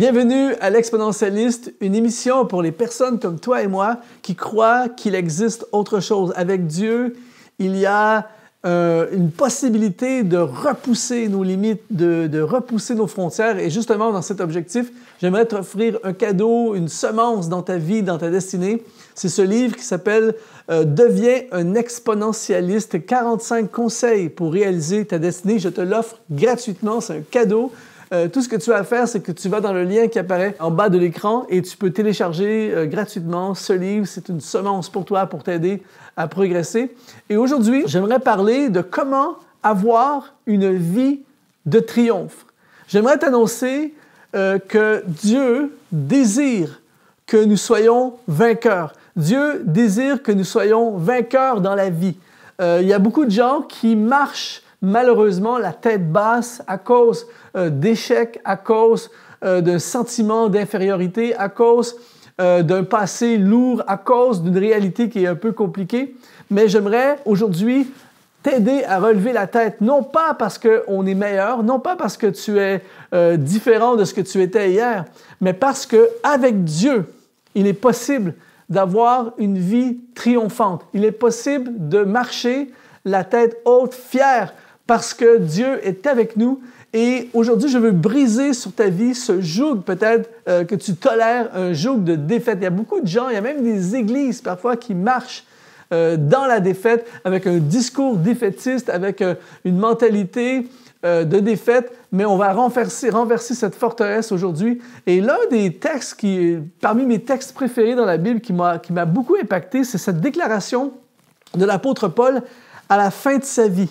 Bienvenue à l'Exponentialiste, une émission pour les personnes comme toi et moi qui croient qu'il existe autre chose. Avec Dieu, il y a une possibilité de repousser nos limites, de repousser nos frontières. Et justement, dans cet objectif, j'aimerais t'offrir un cadeau, une semence dans ta vie, dans ta destinée. C'est ce livre qui s'appelle « Deviens un exponentialiste, 45 conseils pour réaliser ta destinée ». Je te l'offre gratuitement, c'est un cadeau. Tout ce que tu as à faire, c'est que tu vas dans le lien qui apparaît en bas de l'écran et tu peux télécharger gratuitement ce livre. C'est une semence pour toi, pour t'aider à progresser. Et aujourd'hui, j'aimerais parler de comment avoir une vie de triomphe. J'aimerais t'annoncer que Dieu désire que nous soyons vainqueurs. Dieu désire que nous soyons vainqueurs dans la vie. Il y a beaucoup de gens qui marchent malheureusement la tête basse à cause d'échecs, à cause d'un sentiment d'infériorité, à cause d'un passé lourd, à cause d'une réalité qui est un peu compliquée. Mais j'aimerais aujourd'hui t'aider à relever la tête, non pas parce qu'on est meilleur, non pas parce que tu es différent de ce que tu étais hier, mais parce qu'avec Dieu, il est possible d'avoir une vie triomphante. Il est possible de marcher la tête haute, fier, parce que Dieu est avec nous. Et aujourd'hui, je veux briser sur ta vie ce joug peut-être que tu tolères, un joug de défaite. Il y a beaucoup de gens, il y a même des églises parfois qui marchent dans la défaite avec un discours défaitiste, avec une mentalité de défaite, mais on va renverser cette forteresse aujourd'hui. Et l'un des textes parmi mes textes préférés dans la Bible qui m'a beaucoup impacté, c'est cette déclaration de l'apôtre Paul à la fin de sa vie.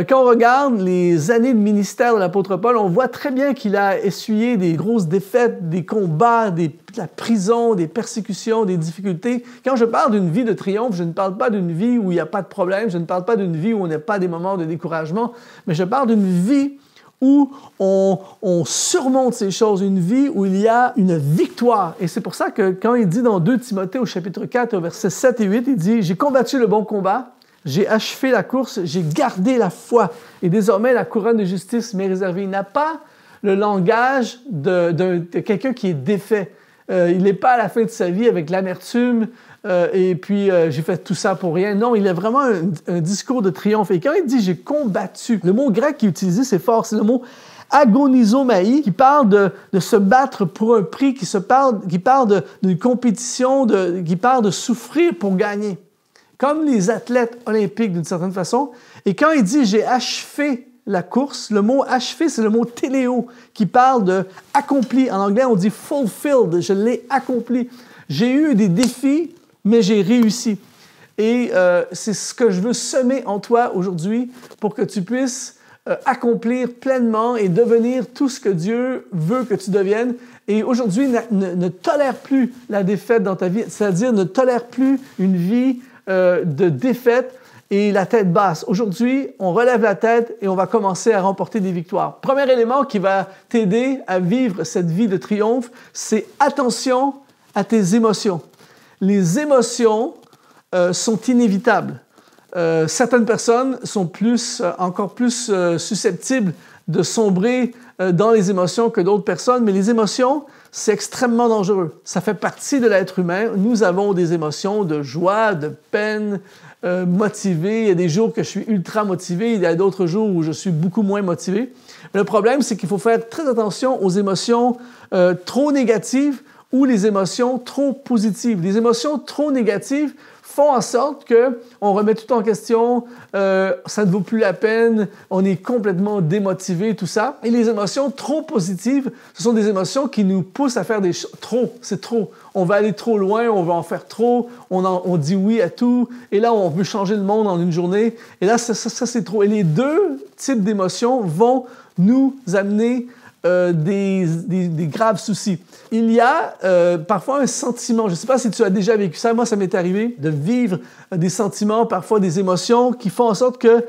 Quand on regarde les années de ministère de l'apôtre Paul, on voit très bien qu'il a essuyé des grosses défaites, des combats, de la prison, des persécutions, des difficultés. Quand je parle d'une vie de triomphe, je ne parle pas d'une vie où il n'y a pas de problème, je ne parle pas d'une vie où on n'a pas des moments de découragement, mais je parle d'une vie où on surmonte ces choses, une vie où il y a une victoire. Et c'est pour ça que quand il dit dans 2 Timothée au chapitre 4, versets 7 et 8, il dit « J'ai combattu le bon combat, j'ai achevé la course, j'ai gardé la foi, et désormais la couronne de justice m'est réservée. » Il n'a pas le langage de quelqu'un qui est défait. Il n'est pas à la fin de sa vie avec l'amertume et puis j'ai fait tout ça pour rien. Non, il a vraiment un discours de triomphe. Et quand il dit « j'ai combattu », le mot grec qu'il utilise, c'est fort, c'est le mot agonizomai, qui parle de se battre pour un prix, qui parle d'une compétition, qui parle de souffrir pour gagner. Comme les athlètes olympiques d'une certaine façon. Et quand il dit « j'ai achevé la course », le mot « achevé », c'est le mot « téléo » qui parle de « accompli ». En anglais, on dit « fulfilled », je l'ai accompli. J'ai eu des défis, mais j'ai réussi. Et c'est ce que je veux semer en toi aujourd'hui pour que tu puisses accomplir pleinement et devenir tout ce que Dieu veut que tu deviennes. Et aujourd'hui, ne tolère plus la défaite dans ta vie, c'est-à-dire ne tolère plus une vie de défaite et la tête basse. Aujourd'hui, on relève la tête et on va commencer à remporter des victoires. Premier élément qui va t'aider à vivre cette vie de triomphe, c'est attention à tes émotions. Les émotions sont inévitables. Certaines personnes sont encore plus susceptibles de sombrer dans les émotions que d'autres personnes, mais les émotions, c'est extrêmement dangereux. Ça fait partie de l'être humain. Nous avons des émotions de joie, de peine, motivé. Il y a des jours que je suis ultra motivé, il y a d'autres jours où je suis beaucoup moins motivé. Mais le problème, c'est qu'il faut faire très attention aux émotions trop négatives ou les émotions trop positives. Les émotions trop négatives font en sorte qu'on remet tout en question, ça ne vaut plus la peine, on est complètement démotivé, tout ça. Et les émotions trop positives, ce sont des émotions qui nous poussent à faire des choses. Trop, c'est trop. On va aller trop loin, on va en faire trop, on dit oui à tout, et là, on veut changer le monde en une journée. Et là, ça c'est trop. Et les deux types d'émotions vont nous amener des graves soucis. Il y a parfois un sentiment, je ne sais pas si tu as déjà vécu ça, moi ça m'est arrivé de vivre des sentiments, parfois des émotions qui font en sorte que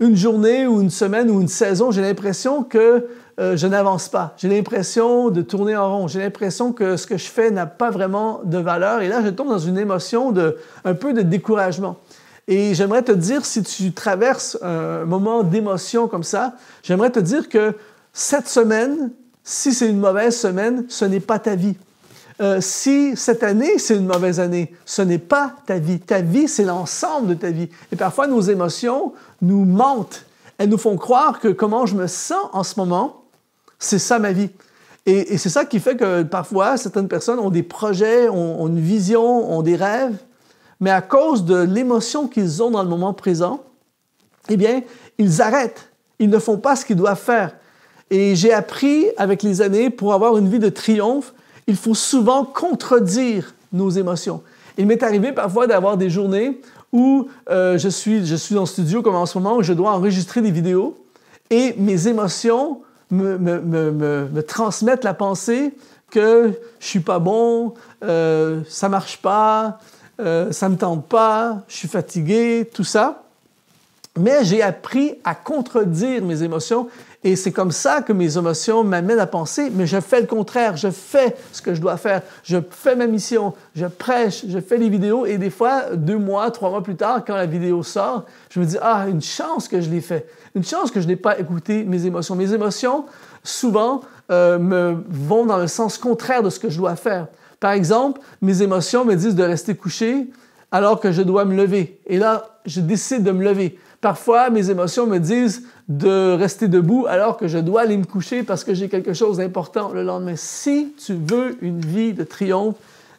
une journée ou une semaine ou une saison, j'ai l'impression que je n'avance pas. J'ai l'impression de tourner en rond. J'ai l'impression que ce que je fais n'a pas vraiment de valeur. Et là, je tombe dans une émotion un peu de découragement. Et j'aimerais te dire, si tu traverses un moment d'émotion comme ça, j'aimerais te dire que cette semaine, Si c'est une mauvaise semaine, ce n'est pas ta vie. Si cette année, c'est une mauvaise année, ce n'est pas ta vie. Ta vie, c'est l'ensemble de ta vie. Et parfois, nos émotions nous mentent. Elles nous font croire que comment je me sens en ce moment, c'est ça ma vie. Et c'est ça qui fait que parfois, certaines personnes ont des projets, ont une vision, ont des rêves, mais à cause de l'émotion qu'ils ont dans le moment présent, eh bien, ils arrêtent. Ils ne font pas ce qu'ils doivent faire. Et j'ai appris avec les années, pour avoir une vie de triomphe, il faut souvent contredire nos émotions. Il m'est arrivé parfois d'avoir des journées où je suis dans le studio, comme en ce moment, où je dois enregistrer des vidéos, et mes émotions me transmettent la pensée que je suis pas bon, ça marche pas, ça me tente pas, je suis fatigué, tout ça. Mais j'ai appris à contredire mes émotions et c'est comme ça que mes émotions m'amènent à penser, mais je fais le contraire, je fais ce que je dois faire, je fais ma mission, je prêche, je fais des vidéos et des fois, 2 mois, 3 mois plus tard, quand la vidéo sort, je me dis « Ah, une chance que je l'ai fait, une chance que je n'ai pas écouté mes émotions. » Mes émotions, souvent, me vont dans le sens contraire de ce que je dois faire. Par exemple, mes émotions me disent de rester couché alors que je dois me lever. Et là, je décide de me lever. Parfois, mes émotions me disent de rester debout alors que je dois aller me coucher parce que j'ai quelque chose d'important le lendemain. Si tu veux une vie de triomphe,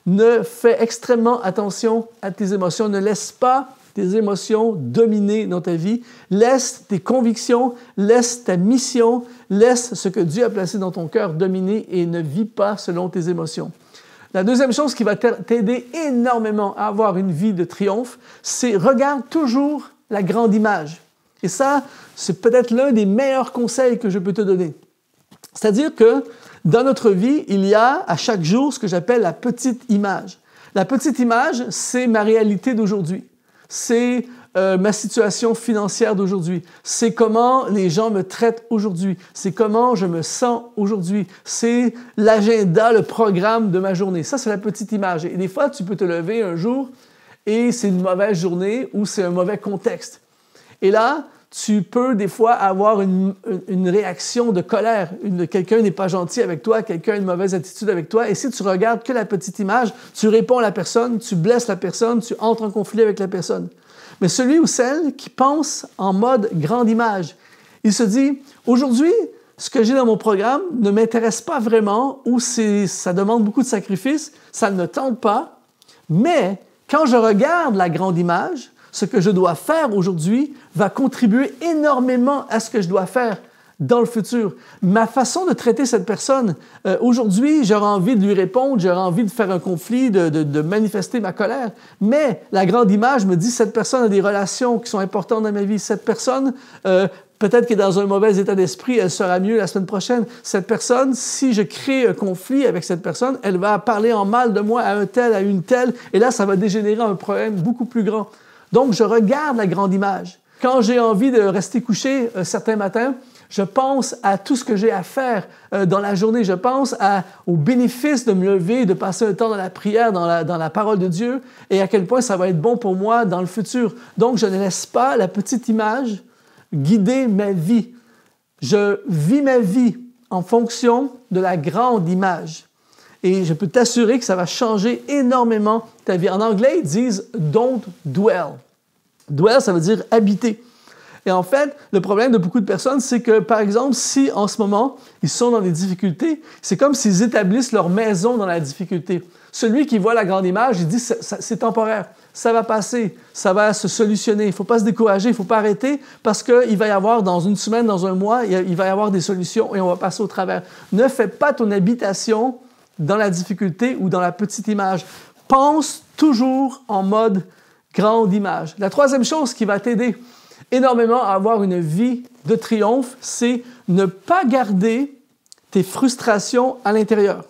ne fais extrêmement attention à tes émotions. Ne laisse pas tes émotions dominer dans ta vie. Laisse tes convictions, laisse ta mission, laisse ce que Dieu a placé dans ton cœur dominer et ne vis pas selon tes émotions. La deuxième chose qui va t'aider énormément à avoir une vie de triomphe, c'est regarde toujours la grande image. Et ça, c'est peut-être l'un des meilleurs conseils que je peux te donner. C'est-à-dire que dans notre vie, il y a à chaque jour ce que j'appelle la petite image. La petite image, c'est ma réalité d'aujourd'hui. C'est ma situation financière d'aujourd'hui. C'est comment les gens me traitent aujourd'hui. C'est comment je me sens aujourd'hui. C'est l'agenda, le programme de ma journée. Ça, c'est la petite image. Et des fois, tu peux te lever un jour et c'est une mauvaise journée ou c'est un mauvais contexte. Et là, tu peux des fois avoir une réaction de colère. Quelqu'un n'est pas gentil avec toi, quelqu'un a une mauvaise attitude avec toi. Et si tu regardes que la petite image, tu réponds à la personne, tu blesses la personne, tu entres en conflit avec la personne. Mais celui ou celle qui pense en mode grande image, il se dit, aujourd'hui, ce que j'ai dans mon programme ne m'intéresse pas vraiment ou ça demande beaucoup de sacrifices, ça ne me tente pas, mais quand je regarde la grande image, ce que je dois faire aujourd'hui va contribuer énormément à ce que je dois faire dans le futur. Ma façon de traiter cette personne, aujourd'hui, j'aurais envie de lui répondre, j'aurais envie de faire un conflit, de manifester ma colère, mais la grande image me dit, cette personne a des relations qui sont importantes dans ma vie, cette personne, peut-être qu'elle est dans un mauvais état d'esprit, elle sera mieux la semaine prochaine. Cette personne, si je crée un conflit avec cette personne, elle va parler en mal de moi à un tel, à une telle, et là, ça va dégénérer en un problème beaucoup plus grand. Donc, je regarde la grande image. Quand j'ai envie de rester couché certains matins, je pense à tout ce que j'ai à faire dans la journée. Je pense au bénéfice de me lever, de passer un temps dans la prière, dans la parole de Dieu, et à quel point ça va être bon pour moi dans le futur. Donc, je ne laisse pas la petite image guider ma vie. Je vis ma vie en fonction de la grande image. Et je peux t'assurer que ça va changer énormément ta vie. En anglais, ils disent « don't dwell ». Dwell, ça veut dire « habiter ». Et en fait, le problème de beaucoup de personnes, c'est que, par exemple, si en ce moment, ils sont dans des difficultés, c'est comme s'ils établissent leur maison dans la difficulté. Celui qui voit la grande image, il dit « c'est temporaire, ça va passer, ça va se solutionner, il ne faut pas se décourager, il ne faut pas arrêter parce qu'il va y avoir dans une semaine, dans un mois, il va y avoir des solutions et on va passer au travers. » Ne fais pas ton habitation dans la difficulté ou dans la petite image. Pense toujours en mode grande image. La troisième chose qui va t'aider énormément à avoir une vie de triomphe, c'est ne pas garder tes frustrations à l'intérieur.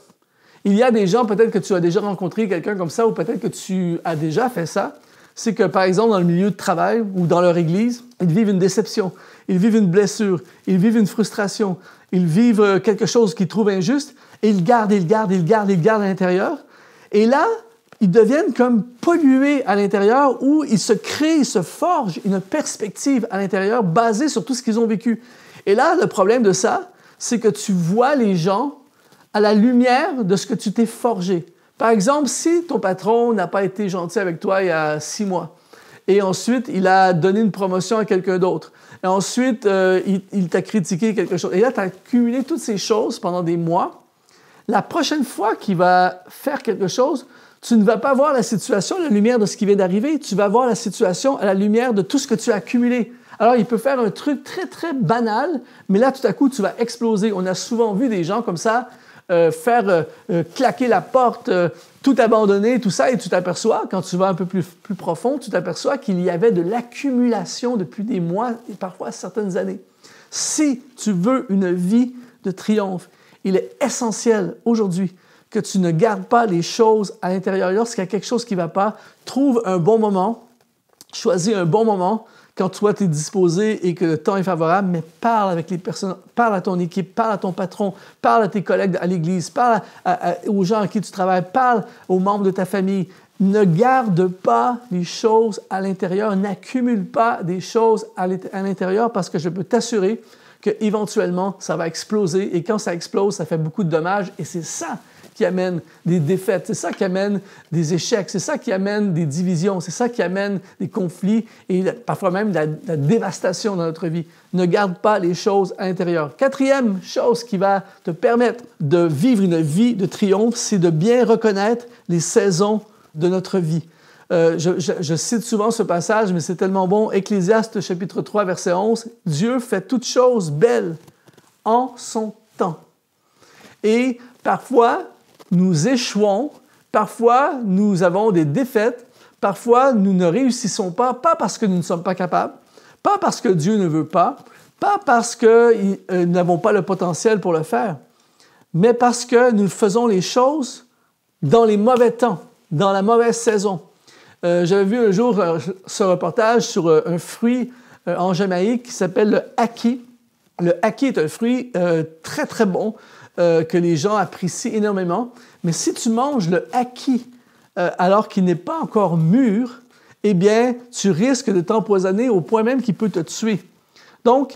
Il y a des gens, peut-être que tu as déjà rencontré quelqu'un comme ça ou peut-être que tu as déjà fait ça, c'est que par exemple dans le milieu de travail ou dans leur église, ils vivent une déception, ils vivent une blessure, ils vivent une frustration, ils vivent quelque chose qu'ils trouvent injuste et ils gardent à l'intérieur. Et là, ils deviennent comme pollués à l'intérieur où ils se forgent une perspective à l'intérieur basée sur tout ce qu'ils ont vécu. Et là, le problème de ça, c'est que tu vois les gens à la lumière de ce que tu t'es forgé. Par exemple, si ton patron n'a pas été gentil avec toi il y a 6 mois, et ensuite il a donné une promotion à quelqu'un d'autre, et ensuite il t'a critiqué quelque chose, et là tu as accumulé toutes ces choses pendant des mois, la prochaine fois qu'il va faire quelque chose, tu ne vas pas voir la situation à la lumière de ce qui vient d'arriver, tu vas voir la situation à la lumière de tout ce que tu as accumulé. Alors, il peut faire un truc très, très banal, mais là, tout à coup, tu vas exploser. On a souvent vu des gens comme ça faire claquer la porte, tout abandonner, tout ça, et tu t'aperçois, quand tu vas un peu plus profond, tu t'aperçois qu'il y avait de l'accumulation depuis des mois et parfois certaines années. Si tu veux une vie de triomphe, il est essentiel aujourd'hui que tu ne gardes pas les choses à l'intérieur. Lorsqu'il y a quelque chose qui ne va pas, trouve un bon moment, choisis un bon moment quand toi tu es disposé et que le temps est favorable, mais parle avec les personnes, parle à ton équipe, parle à ton patron, parle à tes collègues à l'église, parle aux gens avec qui tu travailles, parle aux membres de ta famille. Ne garde pas les choses à l'intérieur, n'accumule pas des choses à l'intérieur parce que je peux t'assurer qu'éventuellement, ça va exploser et quand ça explose, ça fait beaucoup de dommages et c'est ça qui amène des défaites, c'est ça qui amène des échecs, c'est ça qui amène des divisions, c'est ça qui amène des conflits et parfois même de la dévastation dans notre vie. Ne garde pas les choses à l'intérieur. 4e chose qui va te permettre de vivre une vie de triomphe, c'est de bien reconnaître les saisons de notre vie. Je cite souvent ce passage, mais c'est tellement bon. Ecclésiaste chapitre 3, verset 11. « Dieu fait toutes choses belles en son temps. » Et parfois, nous échouons, parfois, nous avons des défaites, parfois, nous ne réussissons pas parce que nous ne sommes pas capables, pas parce que Dieu ne veut pas parce que nous n'avons pas le potentiel pour le faire, mais parce que nous faisons les choses dans les mauvais temps, dans la mauvaise saison. J'avais vu un jour ce reportage sur un fruit en Jamaïque qui s'appelle le ackee. Le ackee est un fruit très, très bon que les gens apprécient énormément. Mais si tu manges le ackee alors qu'il n'est pas encore mûr, eh bien, tu risques de t'empoisonner au point même qu'il peut te tuer. Donc,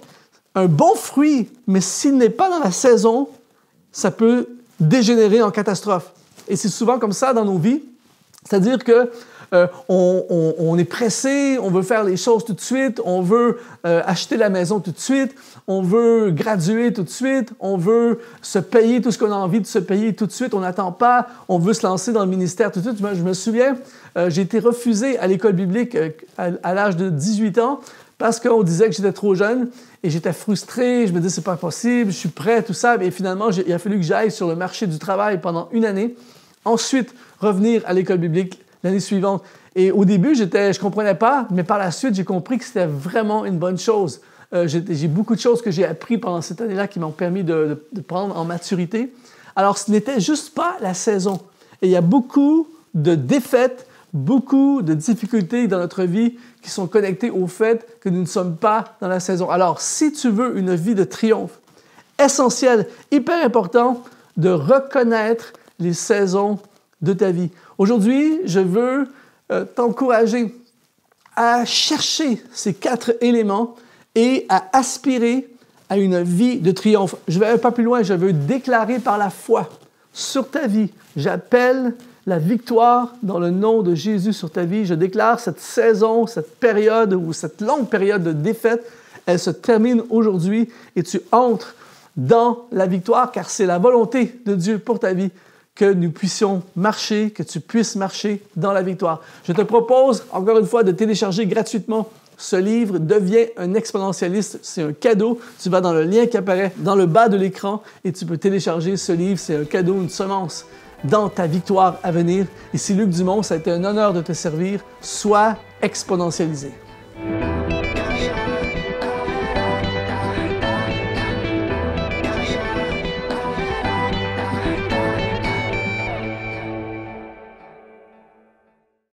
un bon fruit, mais s'il n'est pas dans la saison, ça peut dégénérer en catastrophe. Et c'est souvent comme ça dans nos vies. C'est-à-dire que on est pressé, on veut faire les choses tout de suite, on veut acheter la maison tout de suite, on veut graduer tout de suite, on veut se payer tout ce qu'on a envie de se payer tout de suite, on n'attend pas, on veut se lancer dans le ministère tout de suite. Je me souviens, j'ai été refusé à l'école biblique à l'âge de 18 ans parce qu'on disait que j'étais trop jeune et j'étais frustré, je me disais c'est pas possible, je suis prêt, tout ça. Et finalement, il a fallu que j'aille sur le marché du travail pendant 1 année. Ensuite, revenir à l'école biblique l'année suivante. Et au début, je ne comprenais pas, mais par la suite, j'ai compris que c'était vraiment une bonne chose. J'ai beaucoup de choses que j'ai appris pendant cette année-là qui m'ont permis de prendre en maturité. Alors, ce n'était juste pas la saison. Et il y a beaucoup de défaites, beaucoup de difficultés dans notre vie qui sont connectées au fait que nous ne sommes pas dans la saison. Alors, si tu veux une vie de triomphe, essentiel, hyper important de reconnaître les saisons de ta vie. Aujourd'hui, je veux t'encourager à chercher ces 4 éléments et à aspirer à une vie de triomphe. Je vais un pas plus loin, je veux déclarer par la foi sur ta vie. J'appelle la victoire dans le nom de Jésus sur ta vie. Je déclare cette saison, cette période ou cette longue période de défaite, elle se termine aujourd'hui et tu entres dans la victoire car c'est la volonté de Dieu pour ta vie que nous puissions marcher, que tu puisses marcher dans la victoire. Je te propose, encore une fois, de télécharger gratuitement ce livre, Deviens un exponentialiste. C'est un cadeau. Tu vas dans le lien qui apparaît dans le bas de l'écran et tu peux télécharger ce livre. C'est un cadeau, une semence dans ta victoire à venir. Ici Luc Dumont, ça a été un honneur de te servir. Sois exponentialisé.